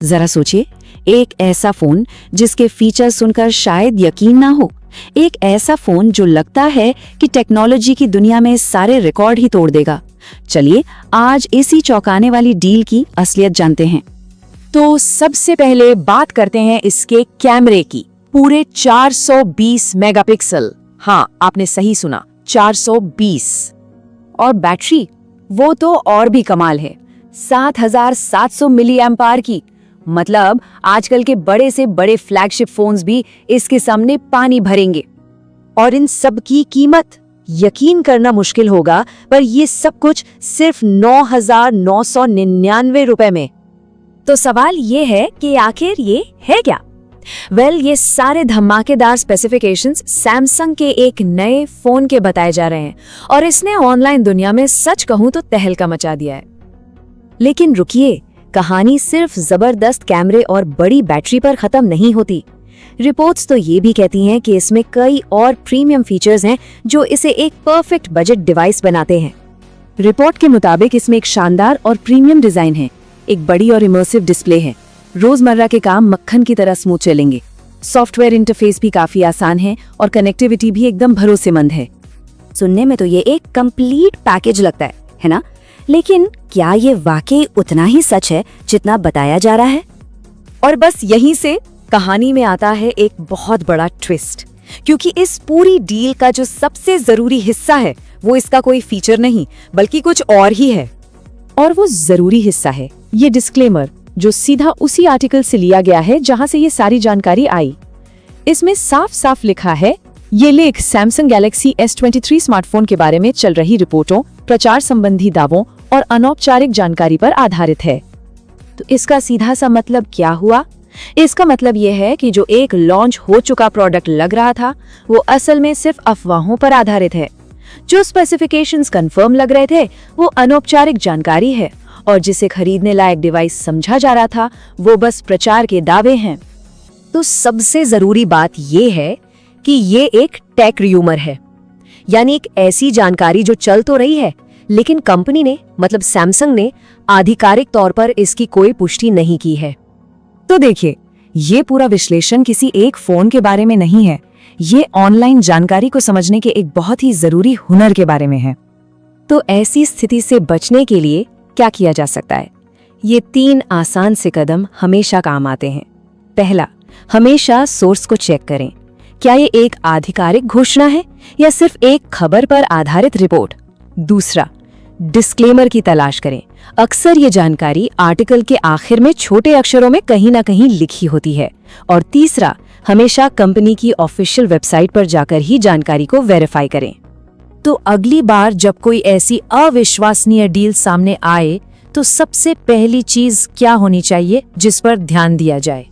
जरा सोचिए, एक ऐसा फोन जिसके फीचर सुनकर शायद यकीन ना हो, एक ऐसा फोन जो लगता है कि टेक्नोलॉजी की दुनिया में सारे रिकॉर्ड ही तोड़ देगा। चलिए आज इसी चौंकाने वाली डील की असलियत जानते हैं। तो सबसे पहले बात करते हैं इसके कैमरे की। पूरे 420 मेगापिक्सल। हाँ, आपने सही सुना, 420। और बैटरी, वो तो और भी कमाल है, 7700 मिली एम्पायर की। मतलब आजकल के बड़े से बड़े फ्लैगशिप फोन्स भी इसके सामने पानी भरेंगे। और इन सब की कीमत यकीन करना मुश्किल होगा, पर ये सब कुछ सिर्फ 9,999 रुपए में। तो सवाल ये है कि आखिर ये है क्या? ये सारे धमाकेदार स्पेसिफिकेशंस सैमसंग के एक नए फोन के बताए जा रहे हैं और इसने ऑनलाइन दुनिया में सच कहूं तो तहलका मचा दिया है। लेकिन रुकिए, कहानी सिर्फ जबरदस्त कैमरे और बड़ी बैटरी पर खत्म नहीं होती। रिपोर्ट्स तो ये भी कहती हैं कि इसमें कई और प्रीमियम फीचर्स हैं जो इसे एक परफेक्ट बजट डिवाइस बनाते हैं। रिपोर्ट के मुताबिक इसमें एक शानदार और प्रीमियम डिजाइन है, एक बड़ी और इमर्सिव डिस्प्ले है, रोजमर्रा के काम मक्खन की तरह स्मूथ चलेंगे, सॉफ्टवेयर इंटरफेस भी काफी आसान है और कनेक्टिविटी भी एकदम भरोसेमंद है। सुनने में तो ये एक कंप्लीट पैकेज लगता है ना? लेकिन क्या ये वाकई उतना ही सच है जितना बताया जा रहा है? और बस यहीं से कहानी में आता है एक बहुत बड़ा ट्विस्ट, क्योंकि इस पूरी डील का जो सबसे जरूरी हिस्सा है वो इसका कोई फीचर नहीं बल्कि कुछ और ही है। और वो जरूरी हिस्सा है ये डिस्क्लेमर, जो सीधा उसी आर्टिकल से लिया गया है जहां से ये सारी जानकारी आई। इसमें साफ साफ लिखा है, ये लेख सैमसंग गैलेक्सी S23 स्मार्टफोन के बारे में चल रही रिपोर्टों, प्रचार संबंधी दावों और अनौपचारिक जानकारी पर आधारित है। तो इसका सीधा सा मतलब क्या हुआ? इसका मतलब यह है कि जो एक लॉन्च हो चुका प्रोडक्ट लग रहा था वो असल में सिर्फ अफवाहों पर आधारित है। जो स्पेसिफिकेशंस कंफर्म लग रहे थे वो अनौपचारिक जानकारी है, और जिसे खरीदने लायक डिवाइस समझा जा रहा था वो बस प्रचार के दावे हैं। तो सबसे जरूरी बात ये है कि ये एक टेक र्यूमर है, यानी एक ऐसी जानकारी जो चल तो रही है लेकिन कंपनी ने, मतलब सैमसंग ने, आधिकारिक तौर पर इसकी कोई पुष्टि नहीं की है। तो देखिए, ये पूरा विश्लेषण किसी एक फोन के बारे में नहीं है, ये ऑनलाइन जानकारी को समझने के एक बहुत ही जरूरी हुनर के बारे में है। तो ऐसी स्थिति से बचने के लिए क्या किया जा सकता है? ये 3 आसान से कदम हमेशा काम आते हैं। पहला, हमेशा सोर्स को चेक करें। क्या ये एक आधिकारिक घोषणा है या सिर्फ एक खबर पर आधारित रिपोर्ट? दूसरा, डिस्क्लेमर की तलाश करें। अक्सर ये जानकारी आर्टिकल के आखिर में छोटे अक्षरों में कहीं ना कहीं लिखी होती है। और तीसरा, हमेशा कंपनी की ऑफिशियल वेबसाइट पर जाकर ही जानकारी को वेरीफाई करें। तो अगली बार जब कोई ऐसी अविश्वसनीय डील सामने आए तो सबसे पहली चीज क्या होनी चाहिए जिस पर ध्यान दिया जाए?